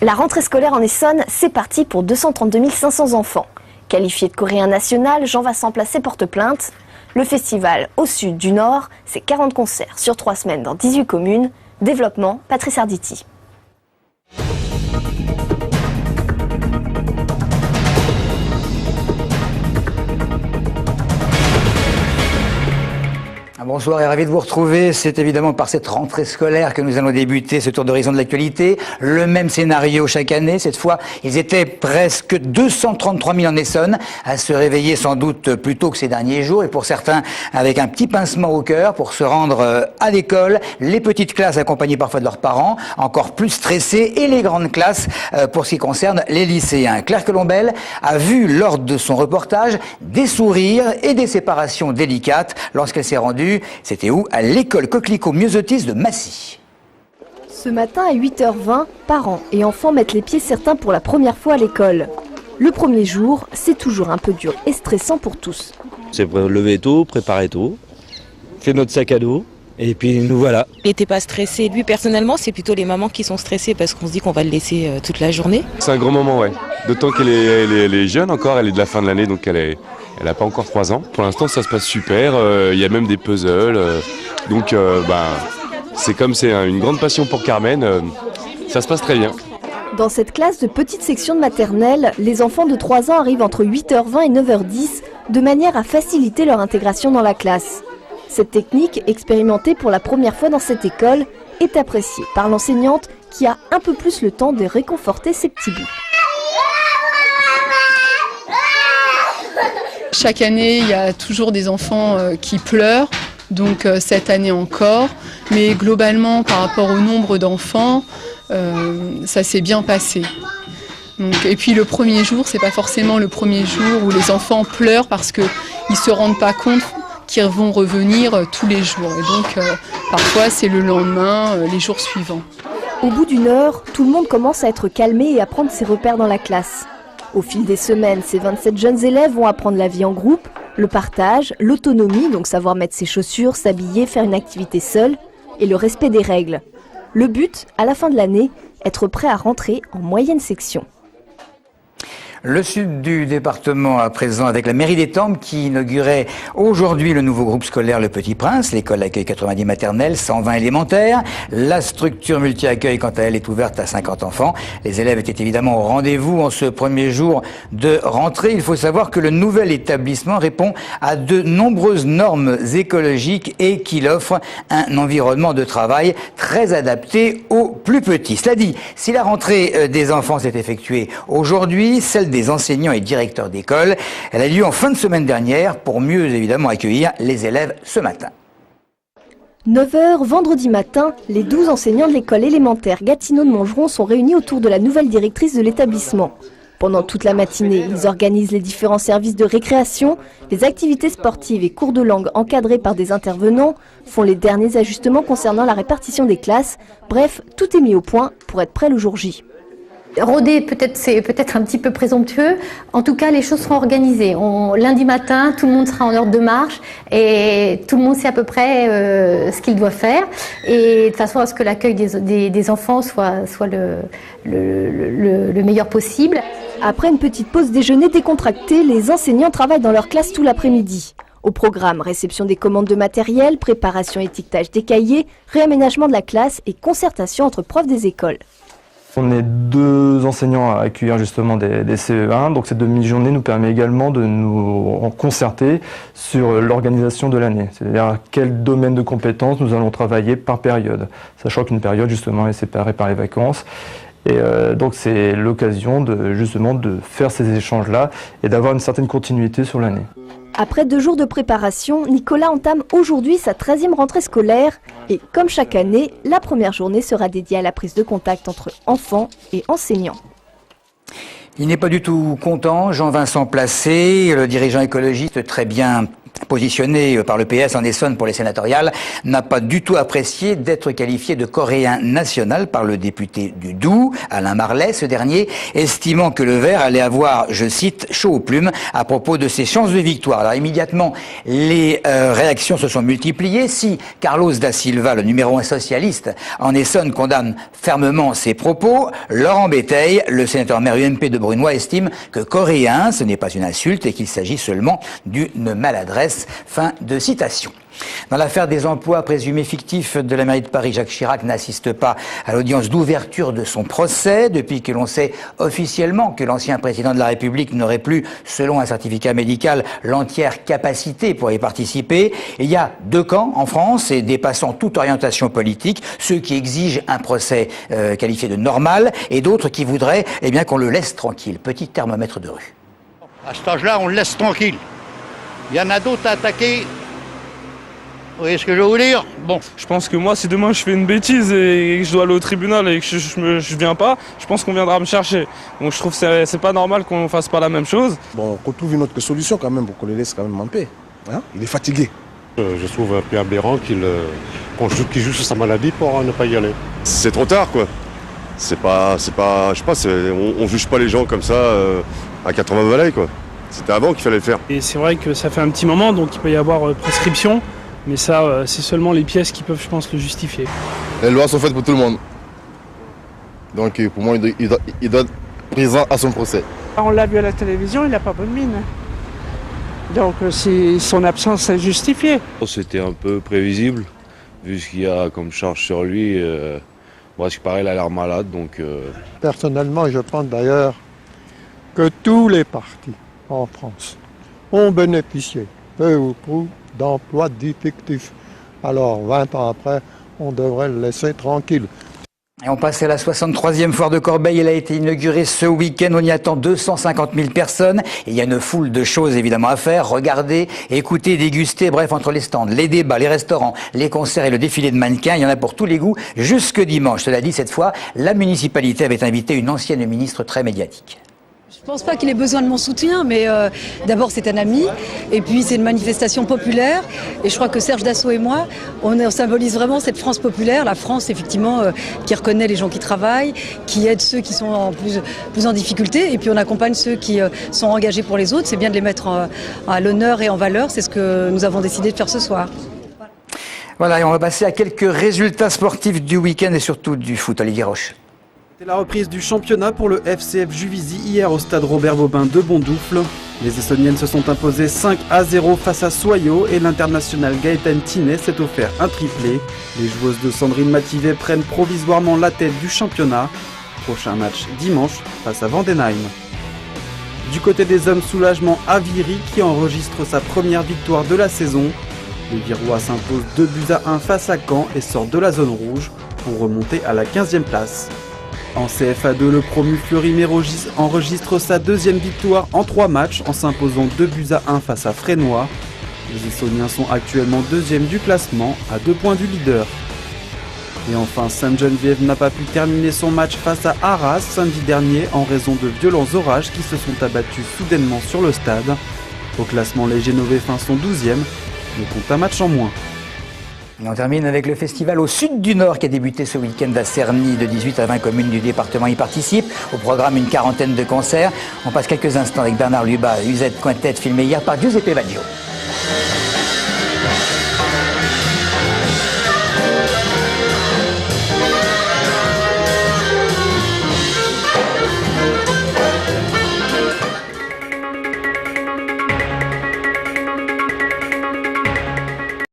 La rentrée scolaire en Essonne, c'est parti pour 232 500 enfants. Qualifié de coréen national, Jean-Vincent Placé porte plainte. Le festival au sud du Nord, c'est 40 concerts sur 3 semaines dans 18 communes. Développement, Patrice Arditi. Bonsoir et ravi de vous retrouver. C'est évidemment par cette rentrée scolaire que nous allons débuter ce tour d'horizon de l'actualité. Le même scénario chaque année. Cette fois, ils étaient presque 233 000 en Essonne à se réveiller sans doute plus tôt que ces derniers jours et pour certains avec un petit pincement au cœur pour se rendre à l'école. Les petites classes accompagnées parfois de leurs parents, encore plus stressées, et les grandes classes pour ce qui concerne les lycéens. Claire Colombel a vu lors de son reportage des sourires et des séparations délicates lorsqu'elle s'est rendue. C'était où? À l'école Coquelicot-Myosotis de Massy. Ce matin à 8h20, parents et enfants mettent les pieds certains pour la première fois à l'école. Le premier jour, c'est toujours un peu dur et stressant pour tous. C'est lever tôt, préparer tôt, faire notre sac à dos. Et puis nous voilà. Il n'était pas stressé. Lui personnellement, c'est plutôt les mamans qui sont stressées parce qu'on se dit qu'on va le laisser toute la journée. C'est un grand moment, ouais. D'autant qu'elle est jeune encore, elle est de la fin de l'année, donc elle n'a pas encore 3 ans. Pour l'instant, ça se passe super. Il y a même des puzzles. Donc, c'est comme c'est une grande passion pour Carmen. Ça se passe très bien. Dans cette classe de petite section de maternelle, les enfants de 3 ans arrivent entre 8h20 et 9h10 de manière à faciliter leur intégration dans la classe. Cette technique, expérimentée pour la première fois dans cette école, est appréciée par l'enseignante qui a un peu plus le temps de réconforter ses petits bouts. Chaque année, il y a toujours des enfants qui pleurent, donc cette année encore. Mais globalement, par rapport au nombre d'enfants, ça s'est bien passé. Donc, et puis le premier jour, c'est pas forcément le premier jour où les enfants pleurent parce qu'ils ne se rendent pas compte qu'ils vont revenir tous les jours. Et donc parfois, c'est le lendemain, les jours suivants. Au bout d'une heure, tout le monde commence à être calmé et à prendre ses repères dans la classe. Au fil des semaines, ces 27 jeunes élèves vont apprendre la vie en groupe, le partage, l'autonomie, donc savoir mettre ses chaussures, s'habiller, faire une activité seule, et le respect des règles. Le but, à la fin de l'année, être prêt à rentrer en moyenne section. Le sud du département à présent avec la mairie d'Étampes qui inaugurait aujourd'hui le nouveau groupe scolaire Le Petit Prince. L'école accueille 90 maternelles, 120 élémentaires. La structure multi-accueil, quant à elle, est ouverte à 50 enfants. Les élèves étaient évidemment au rendez-vous en ce premier jour de rentrée. Il faut savoir que le nouvel établissement répond à de nombreuses normes écologiques et qu'il offre un environnement de travail très adapté aux plus petits. Cela dit, si la rentrée des enfants s'est effectuée aujourd'hui, celle des enseignants et directeurs d'école, elle a lieu en fin de semaine dernière pour mieux évidemment accueillir les élèves ce matin. 9h, vendredi matin, les 12 enseignants de l'école élémentaire Gatineau de Montgeron sont réunis autour de la nouvelle directrice de l'établissement. Pendant toute la matinée, ils organisent les différents services de récréation, les activités sportives et cours de langue encadrés par des intervenants, font les derniers ajustements concernant la répartition des classes. Bref, tout est mis au point pour être prêt le jour J. Rôder, c'est peut-être un petit peu présomptueux. En tout cas, les choses seront organisées. Lundi matin, tout le monde sera en ordre de marche et tout le monde sait à peu près ce qu'il doit faire. Et de façon à ce que l'accueil des enfants soit le meilleur possible. Après une petite pause déjeuner décontractée, les enseignants travaillent dans leur classe tout l'après-midi. Au programme, réception des commandes de matériel, préparation et étiquetage des cahiers, réaménagement de la classe et concertation entre profs des écoles. On est 2 enseignants à accueillir justement des CE1, donc cette demi-journée nous permet également de nous concerter sur l'organisation de l'année, c'est-à-dire quel domaine de compétences nous allons travailler par période, sachant qu'une période justement est séparée par les vacances. Et donc c'est l'occasion de faire ces échanges-là et d'avoir une certaine continuité sur l'année. Après 2 jours de préparation, Nicolas entame aujourd'hui sa 13e rentrée scolaire. Et comme chaque année, la première journée sera dédiée à la prise de contact entre enfants et enseignants. Il n'est pas du tout content, Jean-Vincent Placé, le dirigeant écologiste très bien positionné par le PS en Essonne pour les sénatoriales, n'a pas du tout apprécié d'être qualifié de coréen national par le député du Doubs, Alain Marlet, ce dernier, estimant que le Vert allait avoir, je cite, chaud aux plumes à propos de ses chances de victoire. Alors immédiatement, les réactions se sont multipliées. Si Carlos da Silva, le numéro 1 socialiste en Essonne, condamne fermement ses propos, Laurent Béteille, le sénateur maire UMP de Brunois, estime que coréen, ce n'est pas une insulte et qu'il s'agit seulement d'une maladresse. Fin de citation. Dans l'affaire des emplois présumés fictifs de la mairie de Paris, Jacques Chirac n'assiste pas à l'audience d'ouverture de son procès depuis que l'on sait officiellement que l'ancien président de la République n'aurait plus, selon un certificat médical, l'entière capacité pour y participer. Et il y a deux camps en France et dépassant toute orientation politique, ceux qui exigent un procès qualifié de normal et d'autres qui voudraient qu'on le laisse tranquille. Petit thermomètre de rue. À cet âge-là, on le laisse tranquille. Il y en a d'autres à attaquer. Vous voyez ce que je veux vous dire? Bon. Je pense que moi, si demain je fais une bêtise et que je dois aller au tribunal et que je viens pas, je pense qu'on viendra me chercher. Donc je trouve que c'est pas normal qu'on fasse pas la même chose. Bon, qu'on trouve une autre solution quand même pour qu'on les laisse quand même en paix. Hein? Il est fatigué. Je trouve un peu aberrant qu'il joue sur sa maladie pour ne pas y aller. C'est trop tard, quoi. C'est pas, je sais pas, on juge pas les gens comme ça à 80 balais, quoi. C'était avant qu'il fallait le faire. Et c'est vrai que ça fait un petit moment, donc il peut y avoir prescription. Mais ça, c'est seulement les pièces qui peuvent, je pense, le justifier. Les lois sont faites pour tout le monde. Donc pour moi, il doit être présent à son procès. On l'a vu à la télévision, il n'a pas bonne mine. Donc son absence est justifiée. C'était un peu prévisible, vu ce qu'il y a comme charge sur lui. Moi, ce qui paraît, il a l'air malade. Donc, Personnellement, je pense d'ailleurs que tous les partis en France ont bénéficié, peu ou prou, d'emplois fictifs. Alors, 20 ans après, on devrait le laisser tranquille. Et on passe à la 63e foire de Corbeil. Elle a été inaugurée ce week-end. On y attend 250 000 personnes. Et il y a une foule de choses évidemment à faire. Regarder, écouter, déguster. Bref, entre les stands, les débats, les restaurants, les concerts et le défilé de mannequins, il y en a pour tous les goûts jusque dimanche. Cela dit, cette fois, la municipalité avait invité une ancienne ministre très médiatique. Je ne pense pas qu'il ait besoin de mon soutien, mais d'abord c'est un ami, et puis c'est une manifestation populaire, et je crois que Serge Dassault et moi, on symbolise vraiment cette France populaire, la France effectivement qui reconnaît les gens qui travaillent, qui aide ceux qui sont plus en difficulté, et puis on accompagne ceux qui sont engagés pour les autres. C'est bien de les mettre à l'honneur et en valeur, c'est ce que nous avons décidé de faire ce soir. Voilà, et on va passer à quelques résultats sportifs du week-end et surtout du foot. Olivier Roche. C'est la reprise du championnat pour le FCF Juvisy hier au stade Robert-Vauban de Bondoufle. Les Essonniennes se sont imposées 5-0 face à Soyaux et l'international Gaëtan Tinet s'est offert un triplé. Les joueuses de Sandrine Mativet prennent provisoirement la tête du championnat. Prochain match dimanche face à Vendenheim. Du côté des hommes, soulagement à Viry qui enregistre sa première victoire de la saison. Les Virois s'imposent 2-1 face à Caen et sortent de la zone rouge pour remonter à la 15e place. En CFA2, le promu Fleury-Mérogis enregistre sa deuxième victoire en 3 matchs en s'imposant 2-1 face à Fresnois. Les Essonniens sont actuellement deuxième du classement à 2 points du leader. Et enfin, Sainte-Geneviève n'a pas pu terminer son match face à Arras samedi dernier en raison de violents orages qui se sont abattus soudainement sur le stade. Au classement, les Génovéfins sont 12e, mais comptent un match en moins. Et on termine avec le festival au sud du Nord qui a débuté ce week-end à Cerny. De 18 à 20 communes du département y participent. Au programme, une quarantaine de concerts. On passe quelques instants avec Bernard Lubat, Uzette Quintet, filmé hier par Giuseppe Baggio.